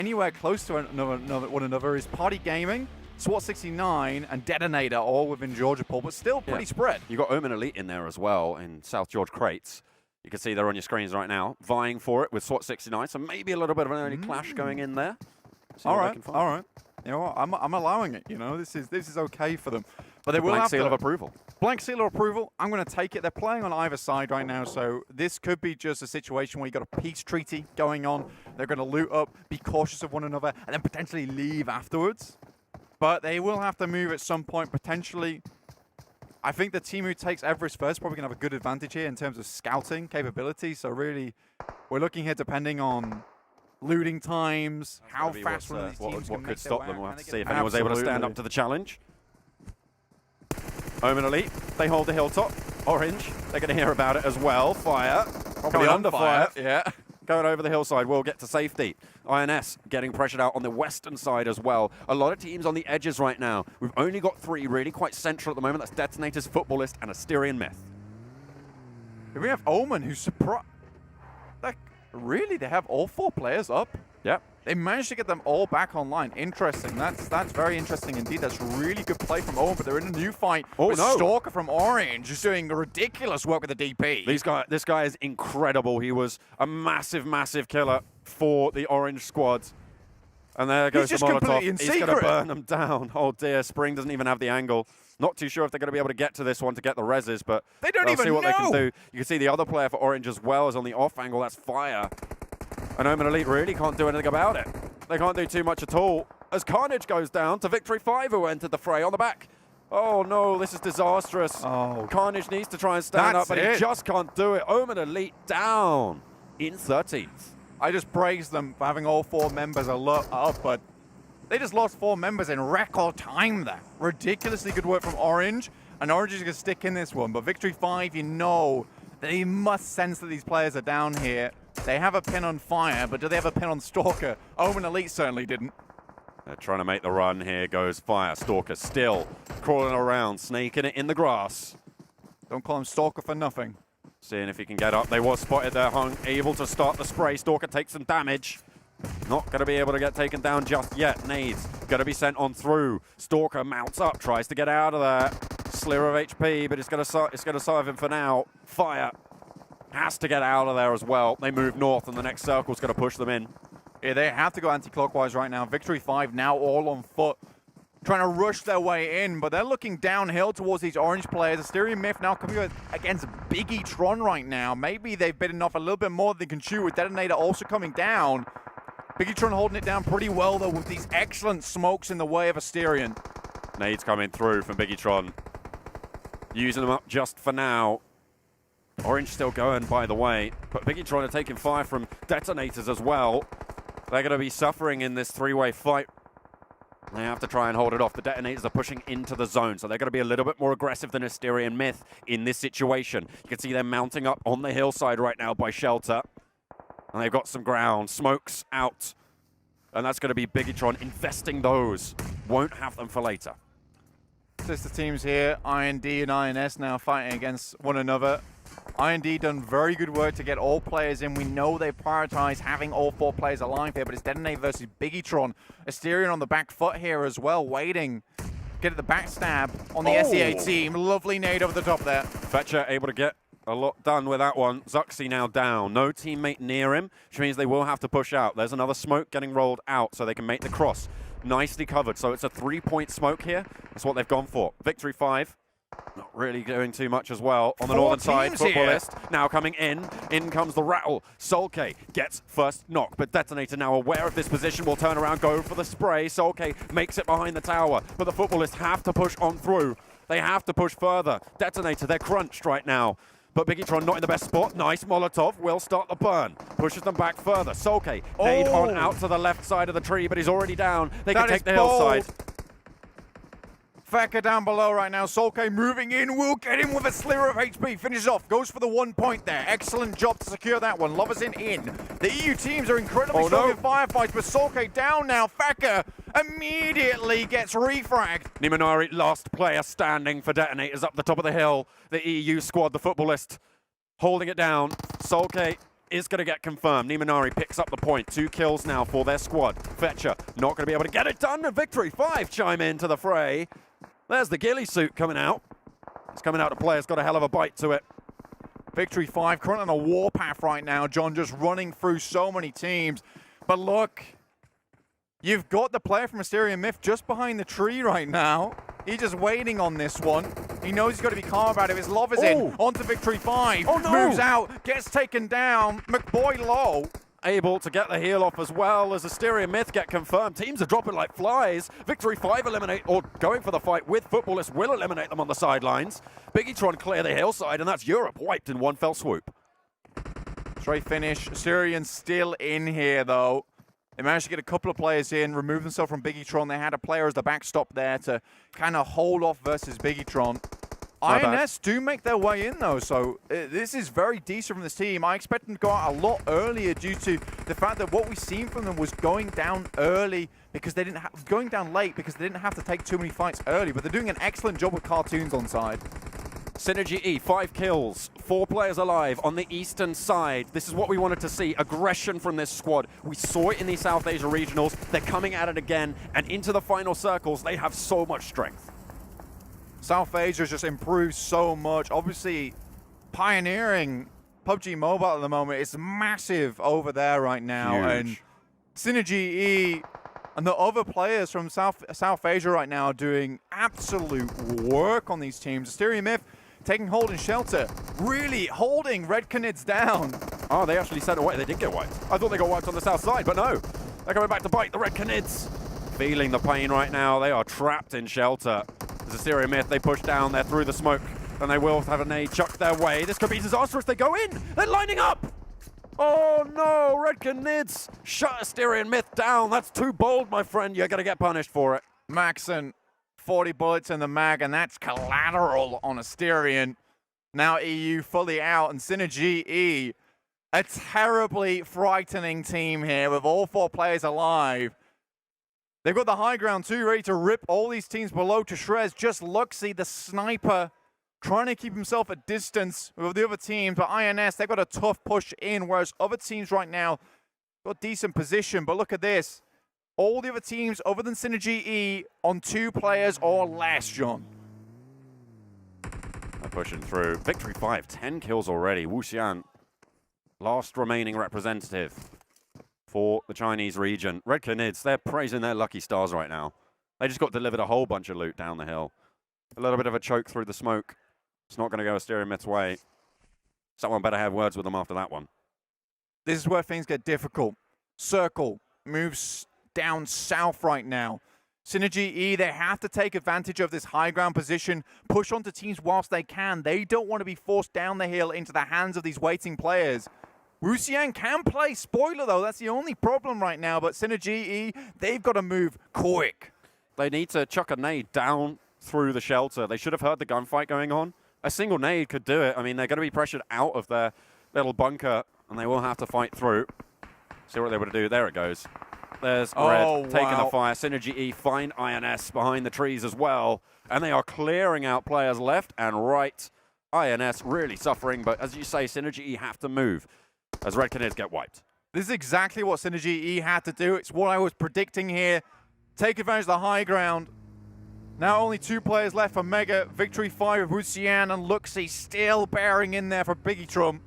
anywhere close to one another is Party Gaming, SWAT 69, and Detonator, all within Georgia Pool, but still pretty spread. You got Omen Elite in there as well in South George Crates. You can see they're on your screens right now, vying for it with SWAT 69. So maybe a little bit of an early clash going in there. All right. You know what? I'm allowing it. You know, this is okay for them. But they will blank have seal of approval. Blank seal of approval. I'm going to take it. They're playing on either side right now, so this could be just a situation where you got a peace treaty going on. They're going to loot up, be cautious of one another, and then potentially leave afterwards. But they will have to move at some point, potentially. I think the team who takes Everest first probably going to have a good advantage here in terms of scouting capability. So really, we're looking here depending on looting times, how fast one of these teams what can could make stop their them. way We'll out. have to see if anyone's able to stand up to the challenge. Omen Elite, they hold the hilltop. Orange, they're going to hear about it as well. Fire, Probably under fire. Yeah. Going over the hillside, we'll get to safety. INS getting pressured out on the western side as well. A lot of teams on the edges right now. We've only got 3 really quite central at the moment. That's Detonators, Footballist, and Asterian Myth. We have Omen, who's surprised. Like, really, they have all 4 players up. Yep. They managed to get them all back online. Interesting. That's very interesting indeed. That's really good play from Omen, but they're in a new fight with Stalker from Orange, who's doing ridiculous work with the DP. This guy is incredible. He was a massive, massive killer for the Orange squad. And there goes the Molotov. He's going to burn them down. Oh dear, Spring doesn't even have the angle. Not too sure if they're going to be able to get to this one to get the reses, but they don't even see what know. They can do. You can see the other player for Orange as well is on the off angle. That's Fire. And Omen Elite really can't do anything about it. They can't do too much at all. As Carnage goes down to Victory 5, who entered the fray on the back. Oh no, this is disastrous. Oh. Carnage needs to try and stand up, but he just can't do it. Omen Elite down in 13th. I just praise them for having all 4 members up, but they just lost 4 members in record time there. Ridiculously good work from Orange, and Orange is going to stick in this one. But Victory 5, you know, they must sense that these players are down here. They have a pin on Fire, but do they have a pin on Stalker? Omen Elite certainly didn't. They're trying to make the run. Here goes Fire. Stalker still crawling around, snaking it in the grass. Don't call him Stalker for nothing. Seeing if he can get up. They were spotted there, Hung, able to start the spray. Stalker takes some damage. Not going to be able to get taken down just yet. Nades going to be sent on through. Stalker mounts up, tries to get out of there. Slither of HP, but it's going to serve him for now. Fire has to get out of there as well. They move north, and the next circle's going to push them in. Yeah, they have to go anti-clockwise right now. Victory 5 now all on foot, trying to rush their way in, but they're looking downhill towards these Orange players. Asterian Myth now coming against Biggie Tron right now. Maybe they've bitten off a little bit more than they can chew, with Detonator also coming down. Biggie Tron holding it down pretty well, though, with these excellent smokes in the way of Asterian. Nades coming through from Biggie Tron. Using them up just for now. Orange still going, by the way, but Biggie Tron are taking fire from Detonators as well. They're going to be suffering in this 3-way fight. They have to try and hold it off. The Detonators are pushing into the zone, so they're going to be a little bit more aggressive than Asterian Myth in this situation. You can see them mounting up on the hillside right now by Shelter. And they've got some ground. Smokes out. And that's going to be Biggie Tron investing those. Won't have them for later. Sister teams here, IND and INS now fighting against one another. IND done very good work to get all players in. We know they prioritize having all 4 players alive here, but it's Detonator versus Biggie Tron. Asterian on the back foot here as well, waiting. Get at the backstab on the SEA team. Lovely nade over the top there. Fetcher able to get a lot done with that one. Zuxi now down. No teammate near him, which means they will have to push out. There's another smoke getting rolled out so they can make the cross. Nicely covered. So it's a 3-point smoke here. That's what they've gone for. Victory 5. Not really doing too much as well. On the northern side, Footballist now coming in. In comes the rattle. Solke gets first knock, but Detonator now aware of this position will turn around, go for the spray. Solke makes it behind the tower, but the Footballists have to push on through. They have to push further. Detonator, they're crunched right now. But Biggie Tron not in the best spot. Nice Molotov. Will start the burn. Pushes them back further. Solke, nade on out to the left side of the tree, but he's already down. They can take the hillside. Fecker down below right now. Solke moving in. Will get him with a slither of HP. Finishes off. Goes for the 1 point there. Excellent job to secure that one. Lovers in. The EU teams are incredibly strong in firefights, but Solke down now. Fecker immediately gets refragged. Nimanari, last player standing for Detonators up the top of the hill. The EU squad, the Footballist, holding it down. Solke is going to get confirmed. Nimanari picks up the point. 2 kills now for their squad. Fetcher not going to be able to get it done. And Victory 5 chime into the fray. There's the ghillie suit coming out. It's coming out to play. It's got a hell of a bite to it. Victory 5 currently on a warpath right now, John, just running through so many teams. But look, you've got the player from Mysterious Myth just behind the tree right now. He's just waiting on this one. He knows he's got to be calm about it. His love is in. Onto Victory 5. Oh, no. Moves out. Gets taken down. McBoy low. Able to get the heal off as well as Asteria Myth get confirmed. Teams are dropping like flies. Victory 5 eliminate, or going for the fight with Footballists will eliminate them on the sidelines. Biggitron clear the hillside, and that's Europe wiped in one fell swoop. Straight finish. Syrian still in here, though. They managed to get a couple of players in, remove themselves from Biggitron. They had a player as the backstop there to kind of hold off versus Biggitron. INS do make their way in, though, so this is very decent from this team. I expect them to go out a lot earlier due to the fact that what we've seen from them was going down early because they didn't going down late because they didn't have to take too many fights early, but they're doing an excellent job with cartoons on side. Synergy E, 5 kills, 4 players alive on the eastern side. This is what we wanted to see, aggression from this squad. We saw it in the South Asia regionals. They're coming at it again, and into the final circles, they have so much strength. South Asia's just improved so much. Obviously, pioneering PUBG Mobile at the moment is massive over there right now. Huge. And Synergy E and the other players from South Asia right now are doing absolute work on these teams. Asteria Myth taking hold in shelter, really holding Red Canids down. Oh, they actually set away. They did get wiped. I thought they got wiped on the south side, but no. They're coming back to bite the Red Canids. Feeling the pain right now. They are trapped in shelter. There's Asteria Myth. They push down. They're through the smoke. And they will have a nade chucked their way. This could be disastrous. They go in. They're lining up. Oh, no. Red Canids shut Asterian Myth down. That's too bold, my friend. You're going to get punished for it. Maxon, 40 bullets in the mag, and that's collateral on Asterian. Now EU fully out, and Synergy E, a terribly frightening team here with all 4 players alive. They've got the high ground too, ready to rip all these teams below to shreds. Just Luxy, the sniper, trying to keep himself at distance with the other teams. But INS, they've got a tough push in, whereas other teams right now got decent position. But look at this. All the other teams, other than Synergy E, on 2 players or less, John. They're pushing through. Victory 5, 10 kills already. Wu Xian, last remaining representative for the Chinese region. Red Canids, they're praising their lucky stars right now. They just got delivered a whole bunch of loot down the hill. A little bit of a choke through the smoke. It's not going to go Asteria Myth's way. Someone better have words with them after that one. This is where things get difficult. Circle moves down south right now. Synergy E, they have to take advantage of this high ground position, push onto teams whilst they can. They don't want to be forced down the hill into the hands of these waiting players. Wuxian can play spoiler, though. That's the only problem right now. But Synergy E, they've got to move quick. They need to chuck a nade down through the shelter. They should have heard the gunfight going on. A single nade could do it. I mean, they're going to be pressured out of their little bunker, and they will have to fight through. See what they were to do. There it goes. There's Red taking the fire. Synergy E find INS behind the trees as well. And they are clearing out players left and right. INS really suffering, but as you say, Synergy E have to move as Red Canids get wiped. This is exactly what Synergy E had to do. It's what I was predicting here. Take advantage of the high ground. Now only 2 players left for Mega. Victory 5 with Wuxian and Luxy still bearing in there for Biggitron.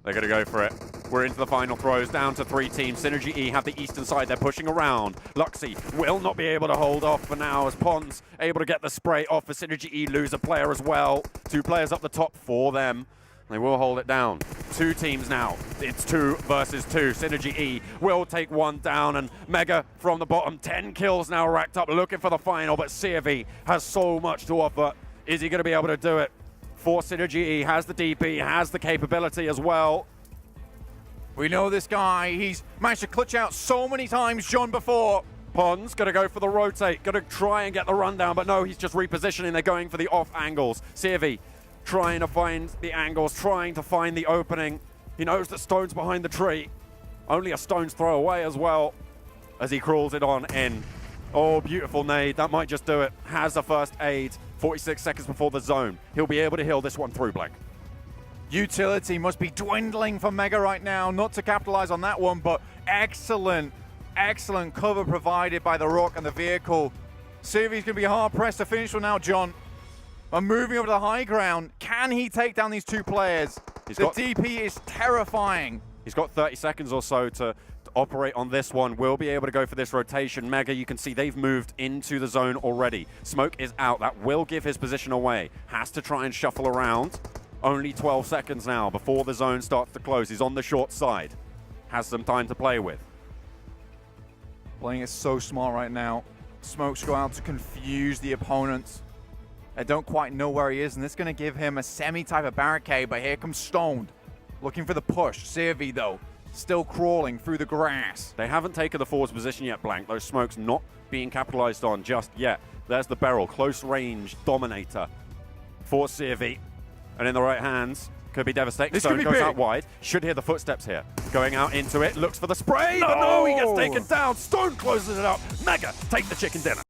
They're going to go for it. We're into the final throws, down to 3 teams. Synergy E have the eastern side. They're pushing around. Luxy will not be able to hold off for now as Pons able to get the spray off for Synergy E. Lose a player as well. 2 players up the top for them. They will hold it down. 2 teams now. It's 2 versus 2. Synergy E will take 1 down, and Mega from the bottom. 10 kills now racked up, looking for the final, but CFE has so much to offer. Is he going to be able to do it? For Synergy E, has the DP, has the capability as well. We know this guy. He's managed to clutch out so many times, John, before. Pons going to go for the rotate, going to try and get the rundown, but no, he's just repositioning. They're going for the off angles. CFE trying to find the angles, trying to find the opening. He knows that Stone's behind the tree. Only a stone's throw away as well as he crawls it on in. Oh, beautiful nade. That might just do it. Has the first aid. 46 seconds before the zone. He'll be able to heal this one through, Blank. Utility must be dwindling for Mega right now, not to capitalize on that one, but excellent cover provided by the Rock and the vehicle. Sirvi's going to be hard-pressed to finish one now, John. But moving over to the high ground, can he take down these two players? The DP is terrifying. He's got 30 seconds or so to operate on this one. Will be able to go for this rotation. Mega, you can see they've moved into the zone already. Smoke is out. That will give his position away. Has to try and shuffle around. Only 12 seconds now before the zone starts to close. He's on the short side. Has some time to play with. Playing it so smart right now. Smokes go out to confuse the opponents. They don't quite know where he is, and this is going to give him a semi-type of barricade, but here comes Stoned. Looking for the push. Sirvi, though, still crawling through the grass. They haven't taken the forward position yet, Blank. Those smokes not being capitalized on just yet. There's the barrel. Close range dominator for Sirvi. And in the right hands, could be devastating. This Stone could be goes big. out wide. Should hear the footsteps here. Going out into it, looks for the spray, but no, he gets taken down. Stone closes it up. Mega take the chicken dinner.